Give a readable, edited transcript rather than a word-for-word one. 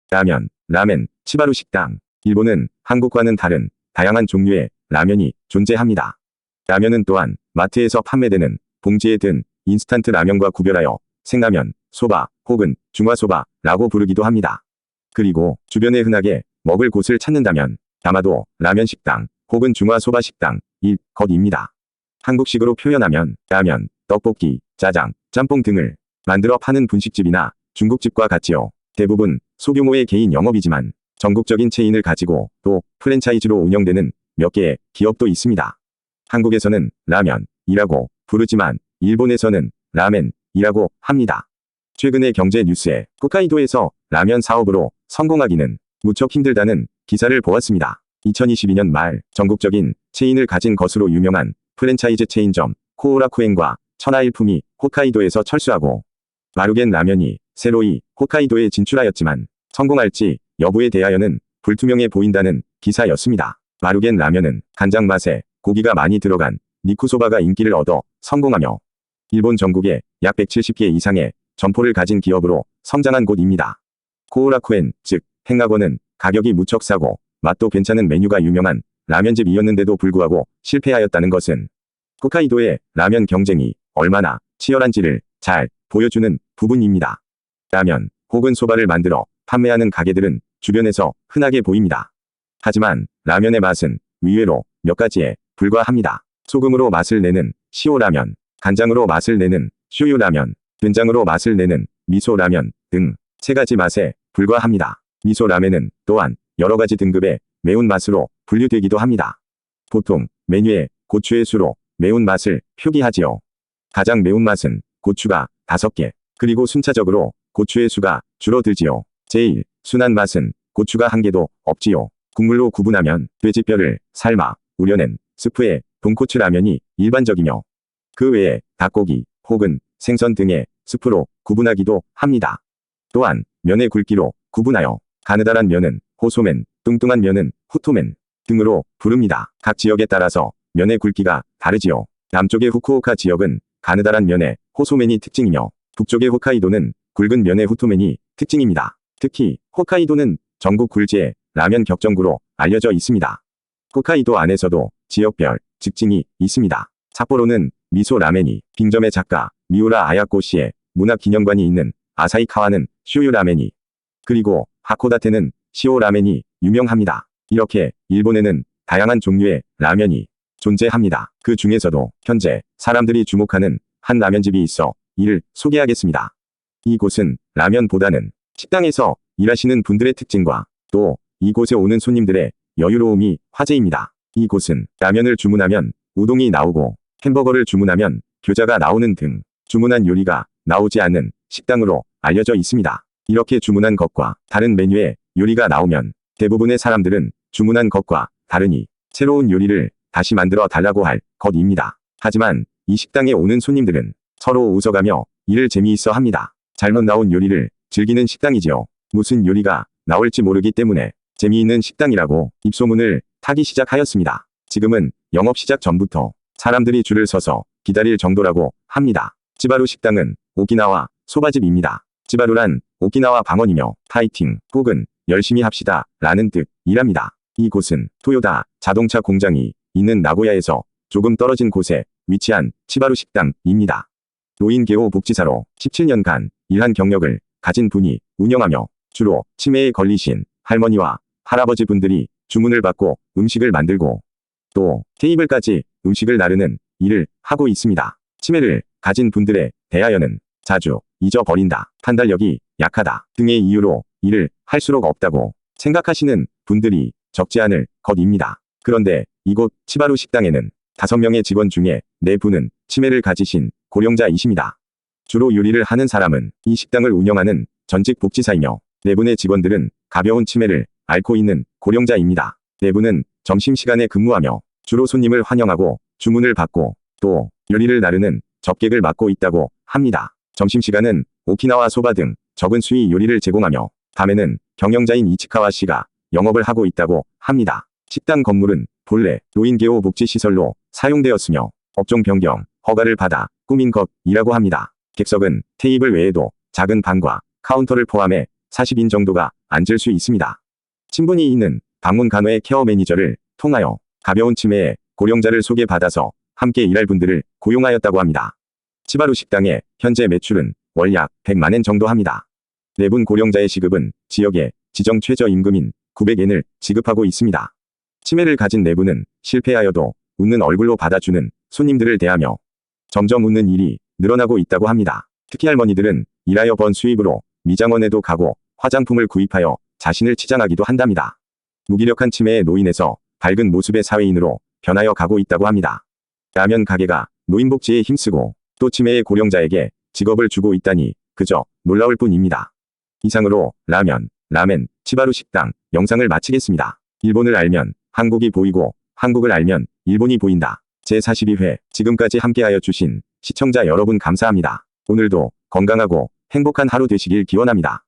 라면, 라멘, 치바루 식당. 일본은 한국과는 다른 다양한 종류의 라면이 존재합니다. 라면은 또한 마트에서 판매되는 봉지에 든 인스턴트 라면과 구별하여 생라면, 소바 혹은 중화소바라고 부르기도 합니다. 그리고 주변에 흔하게 먹을 곳을 찾는다면 아마도 라면 식당 혹은 중화소바 식당일 것입니다. 한국식으로 표현하면 라면, 떡볶이, 짜장, 짬뽕 등을 만들어 파는 분식집이나 중국집과 같지요. 대부분 소규모의 개인 영업이지만 전국적인 체인을 가지고 또 프랜차이즈로 운영되는 몇 개의 기업도 있습니다. 한국에서는 라면이라고 부르지만 일본에서는 라멘이라고 합니다. 최근의 경제 뉴스에 홋카이도에서 라면 사업으로 성공하기는 무척 힘들다는 기사를 보았습니다. 2022년 말 전국적인 체인을 가진 것으로 유명한 프랜차이즈 체인점 코오라쿠엔과 천하일품이 홋카이도에서 철수하고 마루겐 라면이 새로이 홋카이도에 진출하였지만 성공할지 여부에 대하여는 불투명해 보인다는 기사였습니다. 마루겐 라면은 간장 맛에 고기가 많이 들어간 니쿠소바가 인기를 얻어 성공하며 일본 전국에 약 170개 이상의 점포를 가진 기업으로 성장한 곳입니다. 코오라쿠엔, 즉 행락원은 가격이 무척 싸고 맛도 괜찮은 메뉴가 유명한 라면집이었는데도 불구하고 실패하였다는 것은 홋카이도의 라면 경쟁이 얼마나 치열한지를 잘 보여주는 부분입니다. 라면 혹은 소바를 만들어 판매하는 가게들은 주변에서 흔하게 보입니다. 하지만 라면의 맛은 의외로 몇 가지에 불과합니다. 소금으로 맛을 내는 시오라면, 간장으로 맛을 내는 쇼유라면, 된장으로 맛을 내는 미소라면 등 세 가지 맛에 불과합니다. 미소라면은 또한 여러 가지 등급의 매운맛으로 분류되기도 합니다. 보통 메뉴에 고추의 수로 매운맛을 표기하지요. 가장 매운맛은 고추가 5개, 그리고 순차적으로 고추의 수가 줄어들지요. 제일 순한 맛은 고추가 1개도 없지요. 국물로 구분하면 돼지뼈를 삶아 우려낸 스프의 돈코츠 라면이 일반적이며 그 외에 닭고기 혹은 생선 등의 스프로 구분하기도 합니다. 또한 면의 굵기로 구분하여 가느다란 면은 호소멘, 뚱뚱한 면은 후토멘 등으로 부릅니다. 각 지역에 따라서 면의 굵기가 다르지요. 남쪽의 후쿠오카 지역은 가느다란 면의 호소멘이 특징이며 북쪽의 홋카이도는 굵은 면의 후토멘이 특징입니다. 특히 홋카이도는 전국 굴지의 라면 격전구로 알려져 있습니다. 홋카이도 안에서도 지역별 특징이 있습니다. 삿포로는 미소 라멘이, 빙점의 작가 미우라 아야코 씨의 문화기념관이 있는 아사히카와는 쇼유 라멘이, 그리고 하코다테는 시오 라멘이 유명합니다. 이렇게 일본에는 다양한 종류의 라면이 존재합니다. 그 중에서도 현재 사람들이 주목하는 한 라면집이 있어 이를 소개하겠습니다. 이곳은 라면보다는 식당에서 일하시는 분들의 특징과 또 이곳에 오는 손님들의 여유로움이 화제입니다. 이곳은 라면을 주문하면 우동이 나오고 햄버거를 주문하면 교자가 나오는 등 주문한 요리가 나오지 않는 식당으로 알려져 있습니다. 이렇게 주문한 것과 다른 메뉴의 요리가 나오면 대부분의 사람들은 주문한 것과 다르니 새로운 요리를 다시 만들어 달라고 할 것입니다. 하지만 이 식당에 오는 손님들은 서로 웃어가며 이를 재미있어 합니다. 잘못 나온 요리를 즐기는 식당이지요. 무슨 요리가 나올지 모르기 때문에 재미있는 식당이라고 입소문을 타기 시작하였습니다. 지금은 영업 시작 전부터 사람들이 줄을 서서 기다릴 정도라고 합니다. 치바루 식당은 오키나와 소바집입니다. 치바루란 오키나와 방언이며 파이팅 혹은 열심히 합시다 라는 뜻이랍니다. 이곳은 토요다 자동차 공장이 있는 나고야에서 조금 떨어진 곳에 위치한 치바루 식당입니다. 노인개호 복지사로 17년간 일한 경력을 가진 분이 운영하며 주로 치매에 걸리신 할머니와 할아버지 분들이 주문을 받고 음식을 만들고 또 테이블까지 음식을 나르는 일을 하고 있습니다. 치매를 가진 분들에 대하여는 자주 잊어버린다, 판단력이 약하다 등의 이유로 일을 할 수가 없다고 생각하시는 분들이 적지 않을 것입니다. 그런데 이곳 치바루 식당에는 5명의 직원 중에 4분은 치매를 가지신 고령자이십니다. 주로 요리를 하는 사람은 이 식당을 운영하는 전직 복지사이며 4분의 직원들은 가벼운 치매를 앓고 있는 고령자입니다. 4분은 점심시간에 근무하며 주로 손님을 환영하고 주문을 받고 또 요리를 나르는 접객을 맡고 있다고 합니다. 점심시간은 오키나와 소바 등 적은 수위 요리를 제공하며 밤에는 경영자인 이치카와 씨가 영업을 하고 있다고 합니다. 식당 건물은 본래 노인개호 복지시설로 사용되었으며 업종 변경 허가를 받아 꾸민 것이라고 합니다. 객석은 테이블 외에도 작은 방과 카운터를 포함해 40인 정도가 앉을 수 있습니다. 친분이 있는 방문 간호의 케어 매니저를 통하여 가벼운 치매에 고령자를 소개받아서 함께 일할 분들을 고용하였다고 합니다. 치바루 식당의 현재 매출은 월 약 100만엔 정도 합니다. 4분 고령자의 시급은 지역의 지정 최저임금인 900엔을 지급하고 있습니다. 치매를 가진 4분은 실패하여도 웃는 얼굴로 받아주는 손님들을 대하며 점점 웃는 일이 늘어나고 있다고 합니다. 특히 할머니들은 일하여 번 수입으로 미장원에도 가고 화장품을 구입하여 자신을 치장하기도 한답니다. 무기력한 치매에 노인에서 밝은 모습의 사회인으로 변하여 가고 있다고 합니다. 라면 가게가 노인복지에 힘쓰고 또 치매의 고령자에게 직업을 주고 있다니 그저 놀라울 뿐입니다. 이상으로 라멘, 치바루 식당 영상을 마치겠습니다. 일본을 알면 한국이 보이고 한국을 알면 일본이 보인다. 제42회 지금까지 함께하여 주신 시청자 여러분 감사합니다. 오늘도 건강하고 행복한 하루 되시길 기원합니다.